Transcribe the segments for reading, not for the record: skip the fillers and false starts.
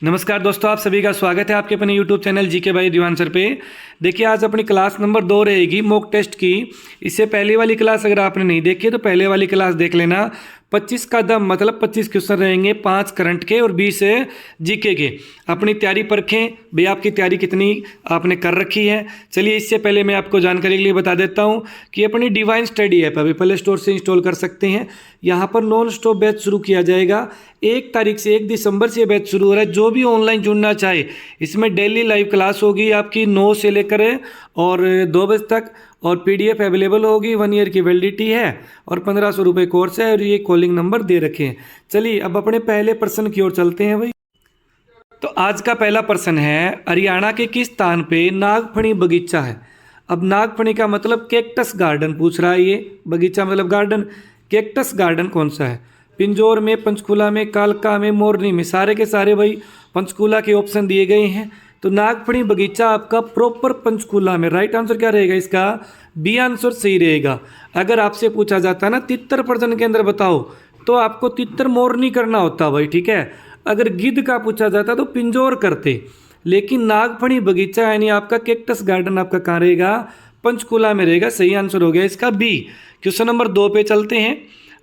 नमस्कार दोस्तों, आप सभी का स्वागत है आपके अपने YouTube channel GK by Diwan sir पे। देखिए, आज अपनी क्लास नंबर 2 रहेगी मॉक टेस्ट की। इससे पहले वाली क्लास अगर आपने नहीं देखी तो पहले वाली क्लास देख लेना। 25 का दम मतलब 25 क्वेश्चन रहेंगे, 5 करंट के और 20 जीके के। अपनी तैयारी परखें भाई, आपकी तैयारी कितनी आपने कर रखी है। चलिए, इससे पहले मैं आपको जानकारी के लिए बता देता हूँ कि अपनी डिवाइन स्टडी ऐप अभी प्ले स्टोर से इंस्टॉल कर सकते हैं। यहाँ पर नॉन स्टॉप बैच शुरू किया जाएगा 1 तारीख से, 1 दिसंबर से बैच शुरू हो रहा है। जो भी ऑनलाइन जुड़ना चाहे, इसमें डेली लाइव क्लास होगी आपकी 9 से लेकर और 2 बजे तक, और पीडीएफ अवेलेबल होगी। 1 ईयर की वैलिडिटी है और 1500 रुपये कोर्स है और ये कॉलिंग नंबर दे रखे हैं। चलिए, अब अपने पहले प्रश्न की ओर चलते हैं भाई। तो आज का पहला प्रश्न है, हरियाणा के किस स्थान पे नागफणी बगीचा है। अब नागफणी का मतलब कैक्टस गार्डन पूछ रहा है। ये बगीचा मतलब गार्डन, कैक्टस गार्डन कौन सा है। पिंजौर में, पंचकूला में, कालका में, मोरनी में, सारे के सारे भाई पंचकूला के ऑप्शन दिए गए हैं। तो नागफणी बगीचा आपका प्रॉपर पंचकूला में। राइट आंसर क्या रहेगा इसका? बी आंसर सही रहेगा। अगर आपसे पूछा जाता है ना तितर प्रजनन केंद्र बताओ, तो आपको तितर मोरनी करना होता भाई, ठीक है। अगर गिद्ध का पूछा जाता तो पिंजौर करते, लेकिन नागफणी बगीचा यानी आपका कैक्टस गार्डन आपका कहाँ रहेगा? पंचकूला में रहेगा। सही आंसर हो गया इसका बी। क्वेश्चन नंबर 2 पे चलते हैं।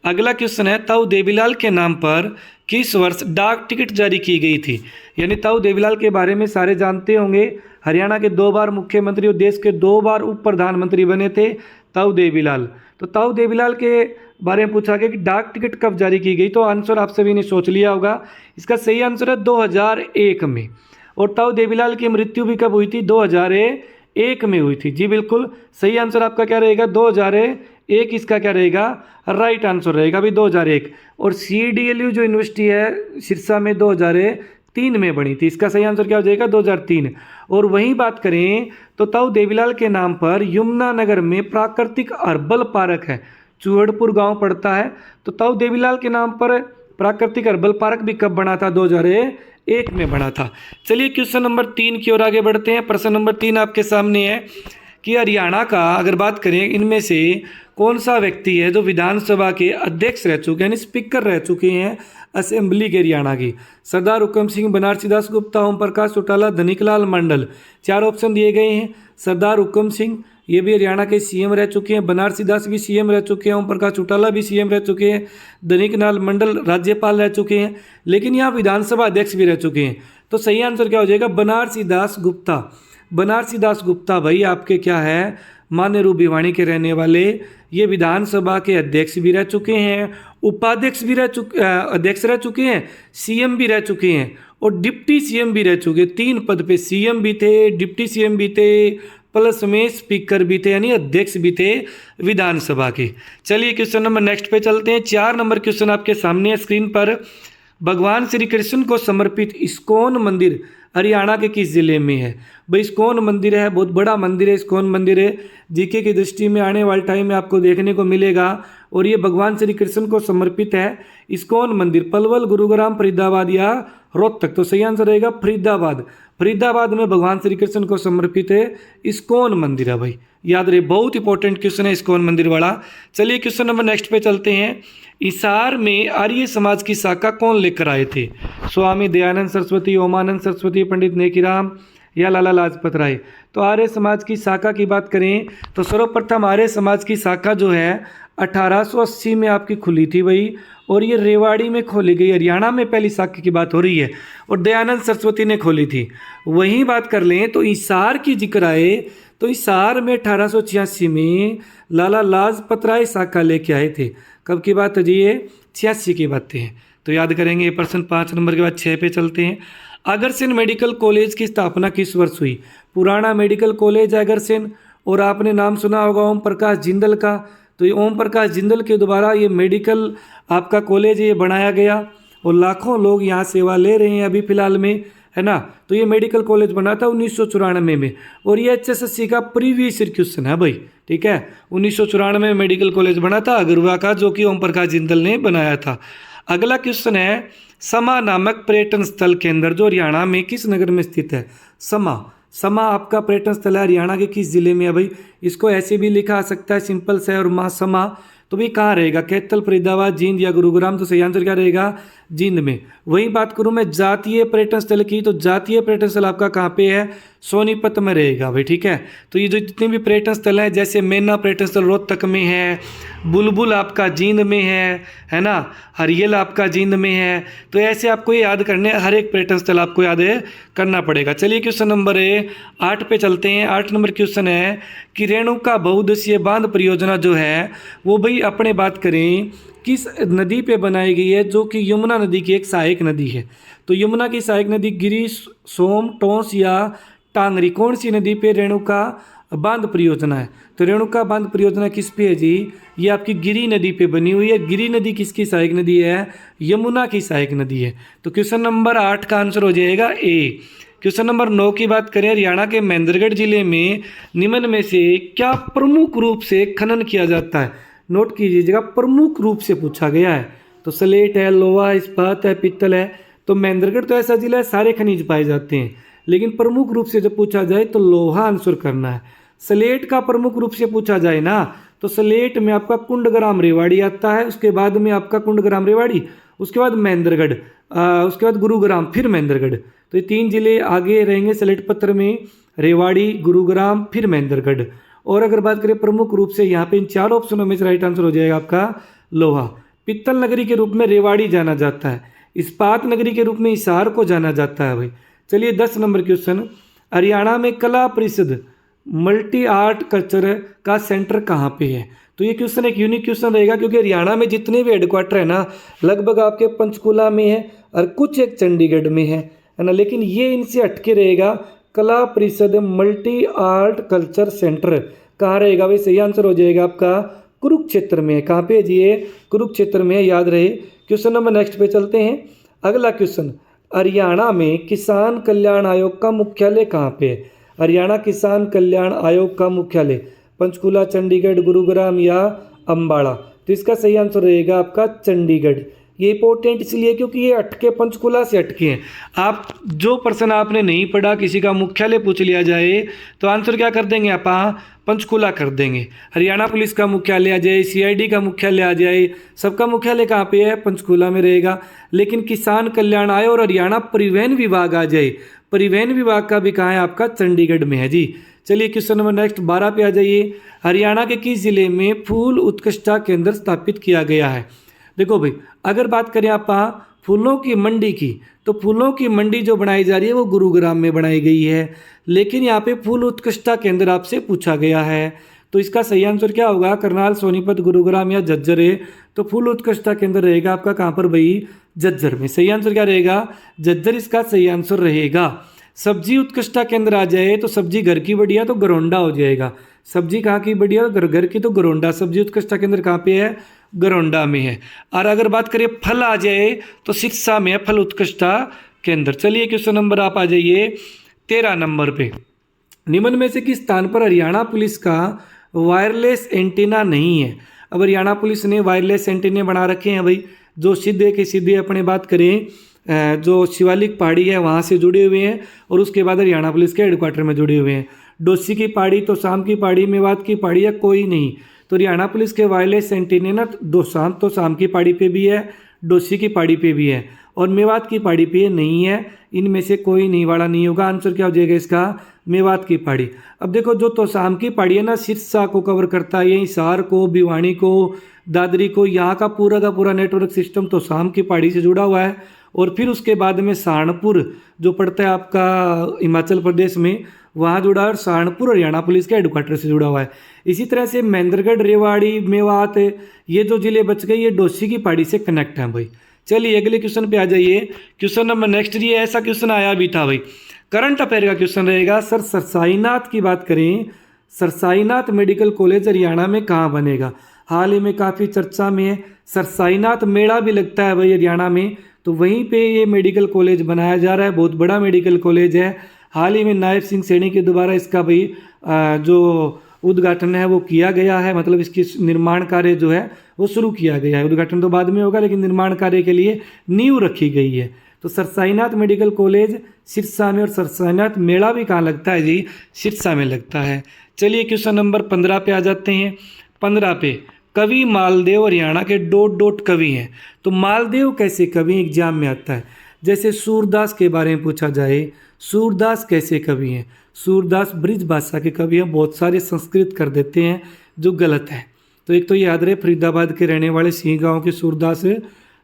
अगला क्वेश्चन है, ताऊ देवीलाल के नाम पर किस वर्ष डाक टिकट जारी की गई थी। यानी ताऊ देवीलाल के बारे में सारे जानते होंगे। हरियाणा के 2 बार मुख्यमंत्री और देश के 2 बार उप प्रधानमंत्री बने थे ताऊ देवीलाल। तो ताऊ देवीलाल के बारे में पूछा गया कि डाक टिकट कब जारी की गई, तो आंसर आप सभी ने सोच लिया होगा। इसका सही आंसर है 2001 में। और ताऊ देवीलाल की मृत्यु भी कब हुई थी? 2001 में हुई थी। जी बिल्कुल सही आंसर आपका क्या रहेगा? 2001 इसका क्या रहेगा? राइट आंसर रहेगा भाई 2001। और CDLU जो यूनिवर्सिटी है सिरसा में 2003 में बनी थी। इसका सही आंसर क्या हो जाएगा? 2003। और वहीं बात करें तो ताऊ देवीलाल के नाम पर यमुनानगर में प्राकृतिक हर्बल पार्क है। चूहड़पुर गांव पड़ता है। तो ताऊ देवीलाल के नाम पर प्राकृतिक हर्बल पार्क भी कब बना था? 2001 में बना था। चलिए, क्वेश्चन नंबर 3 की ओर आगे बढ़ते हैं। प्रश्न नंबर 3 आपके सामने है कि हरियाणा का अगर बात करें, इनमें से कौन सा व्यक्ति है जो विधानसभा के अध्यक्ष रह चुके हैं, यानी स्पीकर रह चुके हैं असेंबली के हरियाणा की। सरदार हुक्म सिंह, बनारसी दास गुप्ता, ओम प्रकाश चौटाला, धनिकलाल मंडल। 4 ऑप्शन दिए गए हैं। सरदार हुक्म सिंह ये भी हरियाणा के सीएम रह चुके हैं, बनारसी दास भी सीएम रह चुके हैं, ओम प्रकाश चौटाला भी सीएम रह चुके हैं, धनिकलाल मंडल राज्यपाल रह चुके हैं, लेकिन यहाँ विधानसभा अध्यक्ष भी रह चुके हैं। तो सही आंसर क्या हो जाएगा? बनारसी दास गुप्ता। बनारसी दास गुप्ता भाई आपके क्या है? मान्य रूप भिवानी के रहने वाले। ये विधानसभा के अध्यक्ष भी रह चुके हैं, उपाध्यक्ष भी अध्यक्ष रह चुके हैं, सीएम भी रह चुके हैं और डिप्टी सीएम भी रह चुके हैं। 3 पद पे सीएम भी थे, डिप्टी सीएम भी थे, प्लस में स्पीकर भी थे, यानी अध्यक्ष भी थे विधानसभा के। चलिए, क्वेश्चन नंबर नेक्स्ट पे चलते हैं। 4 नंबर क्वेश्चन आपके सामने है स्क्रीन पर। भगवान श्री कृष्ण को समर्पित इस्कॉन मंदिर हरियाणा के किस जिले में है? भाई इस्कॉन मंदिर है, बहुत बड़ा मंदिर है इस्कॉन मंदिर है। जीके की दृष्टि में आने वाले टाइम में आपको देखने को मिलेगा। और ये भगवान श्री कृष्ण को समर्पित है इस्कॉन मंदिर। पलवल, गुरुग्राम, फरीदाबाद या रोहतक। तो सही आंसर रहेगा फरीदाबाद। फरीदाबाद में भगवान श्री कृष्ण को समर्पित है इस्कॉन मंदिर है भाई, याद रहे। बहुत इंपॉर्टेंट क्वेश्चन है इस्कॉन मंदिर वाला। चलिए, क्वेश्चन नंबर नेक्स्ट पे चलते हैं। हिसार में आर्य समाज की शाखा कौन लेकर आए थे? स्वामी दयानंद सरस्वती, ओमानंद सरस्वती, पंडित नेकीराम या लाला लाजपत राय। तो आर्य समाज की शाखा की बात करें तो सर्वप्रथम आर्य समाज की शाखा जो है 1880 में आपकी खुली थी भाई, और ये रेवाड़ी में खोली गई। हरियाणा में पहली शाखा की बात हो रही है और दयानंद सरस्वती ने खोली थी। वहीं बात कर लें तो हिसार की जिक्र आए तो हिसार में 1886 में लाला लाजपत राय शाखा लेके आए थे। कब की बात है जी? ये 86 की बातें हैं। तो याद करेंगे ये प्रश्न। 5 नंबर के बाद 6 पे चलते हैं। अगरसेन मेडिकल कॉलेज की स्थापना किस वर्ष हुई? पुराना मेडिकल कॉलेज है अगरसेन। और आपने नाम सुना होगा ओम प्रकाश जिंदल का। तो ये ओम प्रकाश जिंदल के द्वारा ये मेडिकल आपका कॉलेज ये बनाया गया और लाखों लोग यहाँ सेवा ले रहे हैं अभी फिलहाल में, है ना। तो ये मेडिकल कॉलेज बना था 1994 में। और ये HSSC का प्रीवियस क्वेश्चन है भाई, ठीक है। 1994 में मेडिकल कॉलेज बना था अगरवा का, जो कि ओम प्रकाश जिंदल ने बनाया था। अगला क्वेश्चन है, समा नामक पर्यटन स्थल केंद्र जो हरियाणा में किस नगर में स्थित है? समा। समा आपका पर्यटन स्थल है हरियाणा के किस जिले में है भाई? इसको ऐसे भी लिखा आ सकता है सिंपल से, और माँ समा तो भाई कहाँ रहेगा, कैथल, फरीदाबाद, जींद या गुरुग्राम, तो सही आंसर क्या रहेगा, जींद में। वही बात करूं मैं जातीय पर्यटन स्थल की, तो जातीय पर्यटन स्थल आपका कहाँ पे है, सोनीपत में रहेगा भाई, ठीक है। तो ये जो जितने भी पर्यटन स्थल हैं, जैसे मैना पर्यटन स्थल रोहतक में है, बुलबुल आपका जींद में है ना, हरियल आपका जींद में है, तो ऐसे आपको ये याद करने, हर एक पर्यटन स्थल आपको याद करना पड़ेगा। चलिए क्वेश्चन नंबर 8 पे चलते हैं। 8 नंबर क्वेश्चन है कि रेणुका बहुउद्देशीय बांध परियोजना जो है वो भाई अपने बात करें किस नदी पे बनाई गई है, जो कि यमुना नदी की एक सहायक नदी है। तो यमुना की सहायक नदी गिरी, सोम, टोंस या टांगरी, कौन सी नदी पे रेणुका बांध परियोजना है। तो रेणुका बांध परियोजना किस पे है जी, ये आपकी गिरी नदी पे बनी हुई है। गिरी नदी किसकी सहायक नदी है, यमुना की सहायक नदी है। तो क्वेश्चन नंबर 8 का आंसर हो जाएगा ए। क्वेश्चन नंबर 9 की बात करें, हरियाणा के महेंद्रगढ़ जिले में निम्न में से क्या प्रमुख रूप से खनन किया जाता है। नोट कीजिएगा, प्रमुख रूप से पूछा गया है। तो स्लेट है, लोहा, इस्पात है, पित्तल है। तो महेंद्रगढ़ तो ऐसा जिला है सारे खनिज पाए जाते हैं, लेकिन प्रमुख रूप से जब पूछा जाए तो लोहा आंसर करना है। स्लेट का प्रमुख रूप से पूछा जाए ना, तो स्लेट में आपका कुंडग्राम रेवाड़ी आता है, उसके बाद में आपका कुंडग्राम रेवाड़ी, उसके बाद महेंद्रगढ़, उसके बाद गुरुग्राम, फिर महेंद्रगढ़। तो ये 3 जिले आगे रहेंगे स्लेट पत्र में, रेवाड़ी, गुरुग्राम, फिर महेंद्रगढ़। और अगर बात करें प्रमुख रूप से, यहाँ पे इन 4 ऑप्शनों में से राइट आंसर हो जाएगा आपका लोहा। पित्तल नगरी के रूप में रेवाड़ी जाना जाता है, इस्पात नगरी के रूप में हिसार को जाना जाता है भाई। चलिए 10 नंबर क्वेश्चन, हरियाणा में कला परिषद मल्टी आर्ट कल्चर का सेंटर कहाँ पे है। तो ये क्वेश्चन एक यूनिक क्वेश्चन रहेगा, क्योंकि हरियाणा में जितने भी हेडक्वार्टर है ना, लगभग आपके पंचकुला में है और कुछ एक चंडीगढ़ में है ना, लेकिन ये इनसे हटके रहेगा। कला परिषद मल्टी आर्ट कल्चर सेंटर कहाँ रहेगा भाई, सही आंसर हो जाएगा आपका कुरुक्षेत्र में। कहाँ पे जी, ये कुरुक्षेत्र में, याद रहे। क्वेश्चन नंबर नेक्स्ट पे चलते हैं। अगला क्वेश्चन, हरियाणा में किसान कल्याण आयोग का मुख्यालय कहाँ पे है। हरियाणा किसान कल्याण आयोग का मुख्यालय पंचकुला, चंडीगढ़, गुरुग्राम या अम्बाड़ा। तो इसका सही आंसर रहेगा आपका चंडीगढ़। ये इंपॉर्टेंट इसलिए क्योंकि ये अटके पंचकुला से अटके हैं। आप जो पर्सन आपने नहीं पढ़ा, किसी का मुख्यालय पूछ लिया जाए तो आंसर क्या कर देंगे आप, पंचकुला कर देंगे। हरियाणा पुलिस का मुख्यालय आ जाए, सीआईडी का मुख्यालय आ जाए, सबका मुख्यालय कहाँ पे है, पंचकुला में रहेगा। लेकिन किसान कल्याण आयोग और हरियाणा परिवहन विभाग आ जाए, परिवहन विभाग का भी कहाँ है आपका, चंडीगढ़ में है जी। चलिए क्वेश्चन नंबर नेक्स्ट 12 पे आ जाइए। हरियाणा के किस जिले में फूल उत्कृष्टता केंद्र स्थापित किया गया है। देखो भाई, अगर बात करें आप फूलों की मंडी की, तो फूलों की मंडी जो बनाई जा रही है वो गुरुग्राम में बनाई गई है, लेकिन यहाँ पे फूल उत्कृष्टता केंद्र आपसे पूछा गया है। तो इसका सही आंसर क्या होगा, करनाल, सोनीपत, गुरुग्राम या झज्जर है। तो फूल उत्कृष्टता केंद्र रहेगा आपका कहाँ पर भाई, झज्जर में। सही आंसर क्या रहेगा, झज्जर इसका सही आंसर रहेगा। सब्जी उत्कृष्टता केंद्र आ जाए तो सब्जी घर की बढ़िया तो गरोंडा हो जाएगा। सब्जी कहाँ की बढ़िया, घर की तो गरोंडा। सब्जी उत्कृष्टता केंद्र कहाँ पे है, गरोंडा में है। और अगर बात करें फल आ जाए तो सिरसा में है फल उत्कृष्टता केंद्र। चलिए क्वेश्चन नंबर आप आ जाइए 13 नंबर पे। निम्न में से किस स्थान पर हरियाणा पुलिस का वायरलेस एंटीना नहीं है। अब हरियाणा पुलिस ने वायरलेस एंटीने बना रखे हैं भाई, जो सीधे के सीधे अपने बात करें जो शिवालिक पहाड़ी है वहाँ से जुड़े हुए हैं, और उसके बाद हरियाणा पुलिस के हेडक्वार्टर में जुड़े हुए हैं। डोसी की पहाड़ी, तो शाम की पहाड़ी, मेवात की पहाड़ी या कोई नहीं। तो हरियाणा पुलिस के वायरलेस एंटीने ना तो शाम की पहाड़ी पे भी है, डोसी की पहाड़ी पे भी है, और मेवात की पहाड़ी पे नहीं है। इनमें से कोई नहीं वाला नहीं होगा। आंसर क्या हो जाएगा इसका, मेवात की पहाड़ी। अब देखो, जो तो शाम की पहाड़ी है ना, सिरसा को कवर करता है, यही हिसार को, भिवानी को, दादरी को, यहाँ का पूरा नेटवर्क सिस्टम तो शाम की पहाड़ी से जुड़ा हुआ है। और फिर उसके बाद में सहारनपुर जो पड़ता है आपका हिमाचल प्रदेश में, वहाँ जुड़ा है, और सहारनपुर हरियाणा पुलिस के हेडक्वार्टर से जुड़ा हुआ है। इसी तरह से महेंद्रगढ़, रेवाड़ी, मेवात, ये जो जिले बच गए ये डोसी की पहाड़ी से कनेक्ट हैं भाई। चलिए अगले क्वेश्चन पे आ जाइए। क्वेश्चन नंबर नेक्स्ट, ये ऐसा क्वेश्चन आया भी था भाई, करंट अफेयर का क्वेश्चन रहेगा। सर सरसाईनाथ की बात करें, सरसाईनाथ मेडिकल कॉलेज हरियाणा में कहाँ बनेगा। हाल ही में काफ़ी चर्चा में है, सरसाईनाथ मेला भी लगता है भाई हरियाणा में, तो वहीं पे ये मेडिकल कॉलेज बनाया जा रहा है। बहुत बड़ा मेडिकल कॉलेज है। हाल ही में नायब सिंह सैनी के द्वारा इसका भाई जो उद्घाटन है वो किया गया है, मतलब इसकी निर्माण कार्य जो है वो शुरू किया गया है। उद्घाटन तो बाद में होगा, लेकिन निर्माण कार्य के लिए नींव रखी गई है। तो सरसाईनाथ मेडिकल कॉलेज सिरसा में, और सरसाईनाथ मेला भी कहाँ लगता है जी, सिरसा में लगता है। चलिए क्वेश्चन नंबर 15 पे आ जाते हैं। 15 पे, कवि मालदेव हरियाणा के डॉट डॉट कवि हैं। तो मालदेव कैसे कवि एग्जाम में आता है। जैसे सूरदास के बारे में पूछा जाए, सूरदास कैसे कवि हैं। सूरदास ब्रिज भाषा के कवि हैं, बहुत सारे संस्कृत कर देते हैं जो गलत है। तो एक तो याद रहे फरीदाबाद के रहने वाले सिंह गांव के सूरदास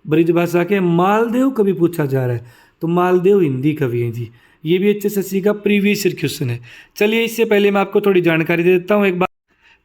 ब्रिज भाषा के। मालदेव कवि पूछा जा रहा है तो मालदेव हिंदी कवि हैं जी। ये भी HSSC का प्रीवियस ईयर क्वेश्चन है। चलिए इससे पहले मैं आपको थोड़ी जानकारी दे देता हूँ एक बार।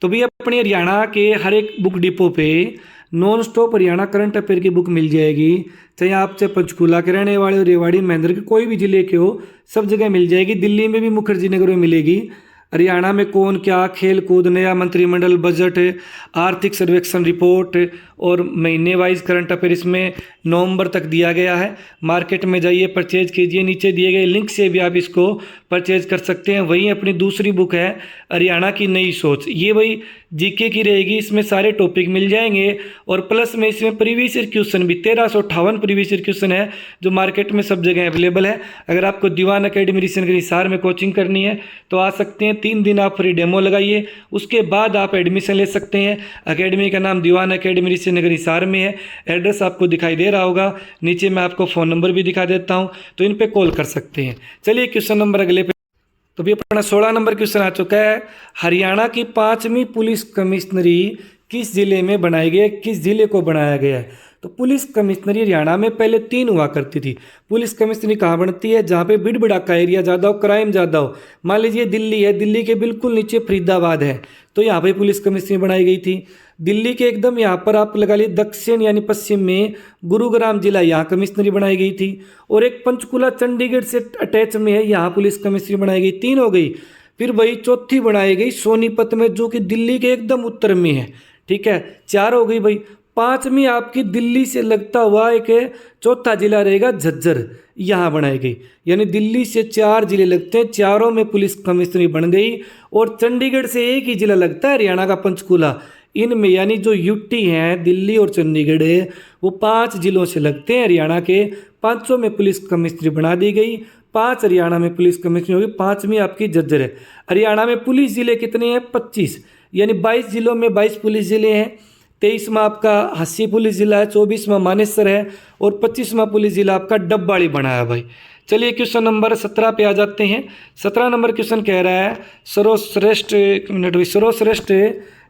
तो भी अपने हरियाणा के हर एक बुक डिपो पे non stop Haryana current affair की बुक मिल जाएगी। चाहे आप चाहे पंचकूला के रहने वाले हो, रेवाड़ी महेंद्र के कोई भी जिले के हो, सब जगह मिल जाएगी। दिल्ली में भी मुखर्जी नगर में मिलेगी। हरियाणा में कौन क्या, खेल कूद, नया मंत्रिमंडल, बजट, आर्थिक सर्वेक्षण रिपोर्ट और महीने वाइज करंट अफेयर इसमें नवंबर तक दिया गया है। मार्केट में जाइए, परचेज कीजिए, नीचे दिए गए लिंक से भी आप इसको परचेज कर सकते हैं। वहीं अपनी दूसरी बुक है हरियाणा की नई सोच, ये वही जीके की रहेगी। इसमें सारे टॉपिक मिल जाएंगे और प्लस में इसमें प्रीवियस ईयर क्वेश्चन भी 1358 प्रीवियस ईयर क्वेश्चन है जो मार्केट में सब जगह अवेलेबल है। अगर आपको दीवान अकेडमी रीसेंट हिसार में कोचिंग करनी है तो आ सकते हैं। 3 दिन आप फ्री डेमो लगाइए, उसके बाद आप एडमिशन ले सकते हैं। अकेडमी का नाम दीवान अकेडमी रीसेंट हिसार में है। एड्रेस आपको दिखाई दे रहा होगा, नीचे मैं आपको फ़ोन नंबर भी दिखा देता हूँ, तो इन पे कॉल कर सकते हैं। चलिए क्वेश्चन नंबर अगले पे। तो भी अपना 16 नंबर क्वेश्चन आ चुका है। हरियाणा की 5वीं पुलिस कमिश्नरी किस जिले में बनाई गई है, किस जिले को बनाया गया है। तो पुलिस कमिश्नरी हरियाणा में पहले 3 हुआ करती थी। पुलिस कमिश्नरी कहाँ बनती है, जहाँ पे भीड़ भड़ाका एरिया ज़्यादा हो, क्राइम ज़्यादा हो। मान लीजिए दिल्ली है, दिल्ली के बिल्कुल नीचे फरीदाबाद है, तो यहाँ पे पुलिस कमिश्नरी बनाई गई थी। दिल्ली के एकदम यहाँ पर आप लगा लीजिए दक्षिण यानी पश्चिम में गुरुग्राम जिला, यहाँ कमिश्नरी बनाई गई थी। और एक पंचकुला चंडीगढ़ से अटैच में है, यहाँ पुलिस कमिश्नरी बनाई गई। 3 हो गई। फिर वही चौथी बनाई गई सोनीपत में, जो कि दिल्ली के एकदम उत्तर में है। ठीक है, 4 हो गई भाई। 5वीं आपकी दिल्ली से लगता हुआ एक चौथा जिला रहेगा झज्जर, यहाँ बनाई गई। यानी दिल्ली से 4 जिले लगते हैं, चारों में पुलिस कमिश्नरी बन गई। और चंडीगढ़ से एक ही जिला लगता है हरियाणा का पंचकूला। इनमें यानी जो यूटी हैं, दिल्ली और चंडीगढ़ है, वो 5 जिलों से लगते हैं हरियाणा के। 5 में पुलिस कमिश्नरी बना दी गई। 5 हरियाणा में पुलिस कमिश्नरी होगी, 5वीं आपकी झज्जर है। हरियाणा में पुलिस जिले कितने हैं, 25, यानी 22 जिलों में 22 पुलिस जिले हैं। 23वां आपका हस्सी पुलिस जिला है, 24वां मानेसर है और 25वां पुलिस जिला आपका डब्बाड़ी बना है भाई। चलिए क्वेश्चन नंबर 17 पे आ जाते हैं। 17 नंबर क्वेश्चन कह रहा है सर्वश्रेष्ठ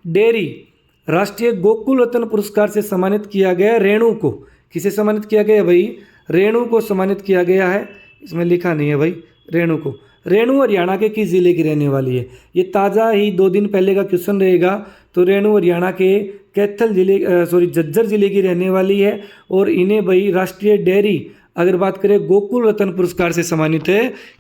डेयरी राष्ट्रीय गोकुल रत्न पुरस्कार से सम्मानित किया गया रेणु को। किसे सम्मानित किया गया भाई, रेणु को सम्मानित किया गया है। इसमें लिखा नहीं है भाई रेणु को। रेणु हरियाणा के किस जिले की रहने वाली है, ये ताज़ा ही 2 दिन पहले का क्वेश्चन रहेगा। तो रेणु हरियाणा के कैथल जिले झज्जर जिले की रहने वाली है। और इन्हें भाई राष्ट्रीय डेयरी अगर बात करें गोकुल रत्न पुरस्कार से सम्मानित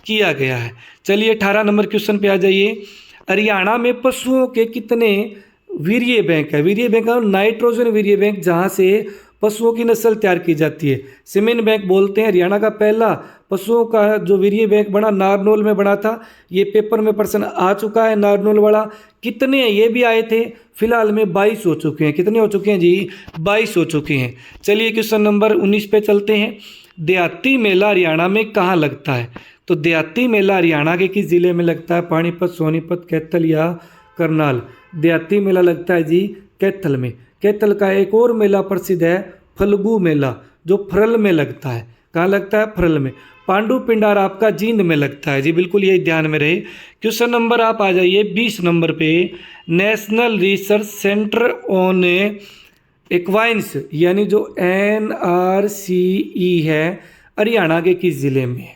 किया गया है। चलिए 18 नंबर क्वेश्चन पे आ जाइए। हरियाणा में पशुओं के कितने वीर्य बैंक है। वीर्य बैंक है नाइट्रोजन वीर्य बैंक, जहाँ से पशुओं की नस्ल तैयार की जाती है। सीमेन बैंक बोलते हैं। हरियाणा का पहला पशुओं का जो वीर्य बैंक बना नारनौल में बना था। ये पेपर में प्रश्न आ चुका है नारनौल वाला। कितने ये भी आए थे, फिलहाल में 22 हो चुके हैं। कितने हो चुके हैं जी, 22 हो चुके हैं। चलिए क्वेश्चन नंबर 19 पे चलते हैं। देहाती मेला हरियाणा में कहाँ लगता है। तो देहाती मेला हरियाणा के किस जिले में लगता है, पानीपत, सोनीपत, कैथल या करनाल। देहाती मेला लगता है जी कैथल में। कैथल का एक और मेला प्रसिद्ध है फल्गु मेला, जो फरल में लगता है। कहाँ लगता है, फरल में। पांडु पिंडार आपका जींद में लगता है जी, बिल्कुल यही ध्यान में रहे। क्वेश्चन नंबर आप आ जाइए 20 नंबर पे। नेशनल रिसर्च सेंटर ऑन एक्वाइन्स यानी जो NRCE है, हरियाणा के किस जिले में है।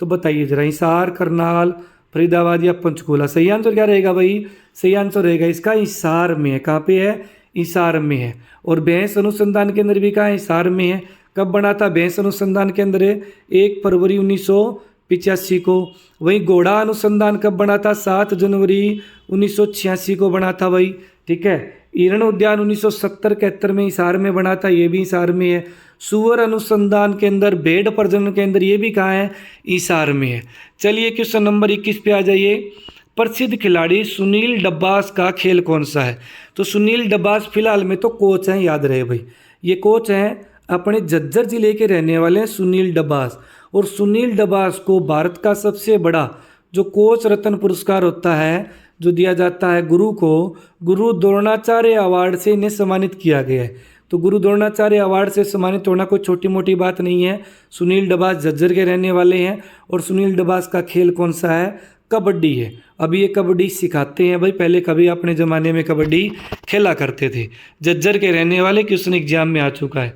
तो बताइए जरा, हिसार, करनाल, फरीदाबाद या पंचकूला। सही आंसर क्या रहेगा भाई, सही आंसर रहेगा इसका हिसार में है। कहाँ पे है, हिसार में है। और भैंस अनुसंधान केंद्र भी कहाँ है, हिसार में है। कब बना था भैंस अनुसंधान केंद्र, 1 फरवरी 1985 को। वहीं घोड़ा अनुसंधान कब बना था, 7 जनवरी 1986 को बना था भाई। ठीक है। हिरण उद्यान 1970-71 में हिसार में बना था, ये भी हिसार में है। सुअर अनुसंधान केंद्र, भेड़ प्रजनन केंद्र, ये भी कहाँ है, हिसार में है। चलिए क्वेश्चन नंबर 21 पे आ जाइए। प्रसिद्ध खिलाड़ी सुनील डब्बास का खेल कौन सा है। तो सुनील डब्बास फिलहाल में तो कोच हैं, याद रहे भाई, ये कोच हैं, अपने झज्जर जिले के रहने वाले हैं सुनील डब्बास। और सुनील डब्बास को भारत का सबसे बड़ा जो कोच रत्न पुरस्कार होता है जो दिया जाता है गुरु को, गुरु द्रोणाचार्य अवार्ड से इन्हें सम्मानित किया गया है। तो गुरु द्रोणाचार्य अवार्ड से सम्मानित होना कोई छोटी मोटी बात नहीं है। सुनील डबास झज्जर के रहने वाले हैं और सुनील डबास का खेल कौन सा है? कबड्डी है। अभी ये कबड्डी सिखाते हैं भाई, पहले कभी अपने ज़माने में कबड्डी खेला करते थे। झज्जर के रहने वाले, क्वेश्चन एग्जाम में आ चुका है।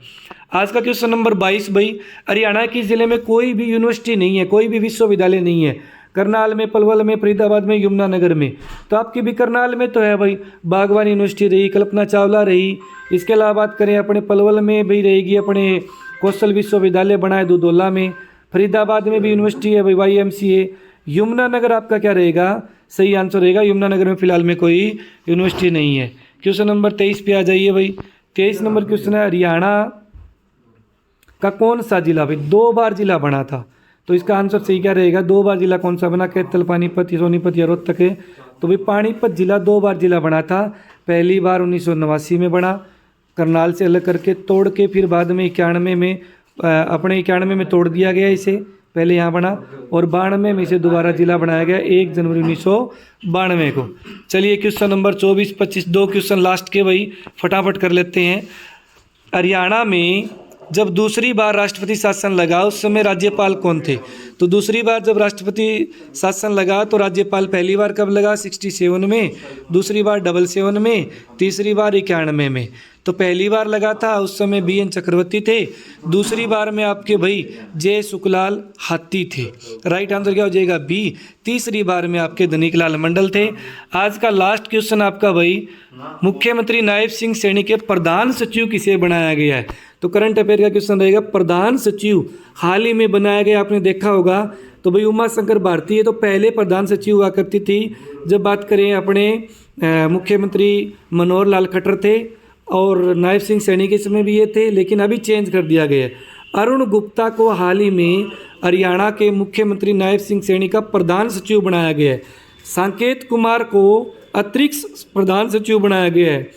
आज का क्वेश्चन नंबर 22 भाई, हरियाणा के ज़िले में कोई भी यूनिवर्सिटी नहीं है, कोई भी विश्वविद्यालय नहीं है। करनाल में, पलवल में, फरीदाबाद में, यमुनानगर में। तो आपकी भी करनाल में तो है भाई, बागवान यूनिवर्सिटी रही, कल्पना चावला रही। इसके अलावा बात करें अपने पलवल में भी रहेगी अपने कौशल विश्वविद्यालय बना है दुधौला में। फरीदाबाद में भी यूनिवर्सिटी है भाई, YMCA। यमुनानगर आपका क्या रहेगा? सही आंसर रहेगा। यमुनानगर में फिलहाल में कोई यूनिवर्सिटी नहीं है। क्वेश्चन नंबर 23 पे आ जाइए भाई। 23 नंबर क्वेश्चन है, हरियाणा का कौन सा जिला भाई 2 बार जिला बना था? तो इसका आंसर सही क्या रहेगा? 2 बार जिला कौन सा बना? कैथल, पानीपत, सोनीपत या रोहतक है? तो भाई पानीपत जिला 2 बार जिला बना था। पहली बार 1989 में बना, करनाल से अलग करके तोड़ के, फिर बाद में 91 में अपने 91 में तोड़ दिया गया इसे, पहले यहाँ बना, और 92 में इसे दोबारा जिला बनाया गया 1 जनवरी 1992 को। चलिए क्वेश्चन नंबर 24, 25 2 क्वेश्चन लास्ट के भाई, फटाफट कर लेते हैं। हरियाणा में जब दूसरी बार राष्ट्रपति शासन लगा उस समय राज्यपाल कौन थे? तो दूसरी बार जब राष्ट्रपति शासन लगा तो राज्यपाल पहली बार कब लगा? 67 में, दूसरी बार 77 में, तीसरी बार 91 में। तो पहली बार लगा था उस समय BN चक्रवर्ती थे, दूसरी बार में आपके भाई J सुखलाल हाथी थे। राइट आंसर क्या हो जाएगा? B। तीसरी बार में आपके धनिकलाल मंडल थे। आज का लास्ट क्वेश्चन आपका भाई, मुख्यमंत्री नायब सिंह सैनी के प्रधान सचिव किसे बनाया गया है? तो करंट अफेयर का क्वेश्चन रहेगा, प्रधान सचिव हाल ही में बनाया गया, आपने देखा होगा। तो भाई उमा शंकर भारती है, तो पहले प्रधान सचिव हुआ करती थी। जब बात करें अपने मुख्यमंत्री मनोहर लाल खट्टर थे, और नायब सिंह सैनी के समय भी ये थे, लेकिन अभी चेंज कर दिया गया है। अरुण गुप्ता को हाल ही में हरियाणा के मुख्यमंत्री नायब सिंह सैनी का प्रधान सचिव बनाया गया है। साकेत कुमार को अतिरिक्त प्रधान सचिव बनाया गया है,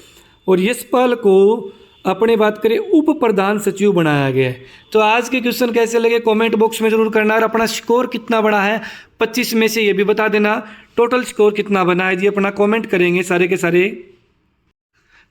और यशपाल को अपने बात करें उप प्रधान सचिव बनाया गया है। तो आज के क्वेश्चन कैसे लगे कमेंट बॉक्स में जरूर करना, और अपना स्कोर कितना बड़ा है 25 में से ये भी बता देना। टोटल स्कोर कितना बना है जी अपना कमेंट करेंगे सारे के सारे।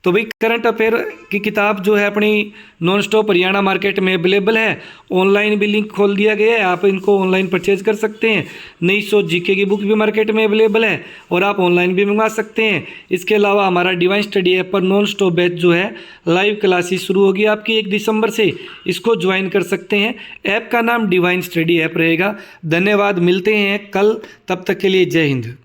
तो भाई करंट अफेयर की किताब जो है अपनी नॉन स्टॉप हरियाणा मार्केट में अवेलेबल है। ऑनलाइन भी लिंक खोल दिया गया है, आप इनको ऑनलाइन परचेज कर सकते हैं। नई सोच GK की बुक भी मार्केट में अवेलेबल है, और आप ऑनलाइन भी मंगवा सकते हैं। इसके अलावा हमारा डिवाइन स्टडी ऐप पर नॉन स्टॉप बैच जो है लाइव क्लासेस शुरू होगी आपकी 1 दिसंबर से, इसको ज्वाइन कर सकते हैं। ऐप का नाम डिवाइन स्टडी ऐप रहेगा। धन्यवाद, मिलते हैं कल, तब तक के लिए जय हिंद।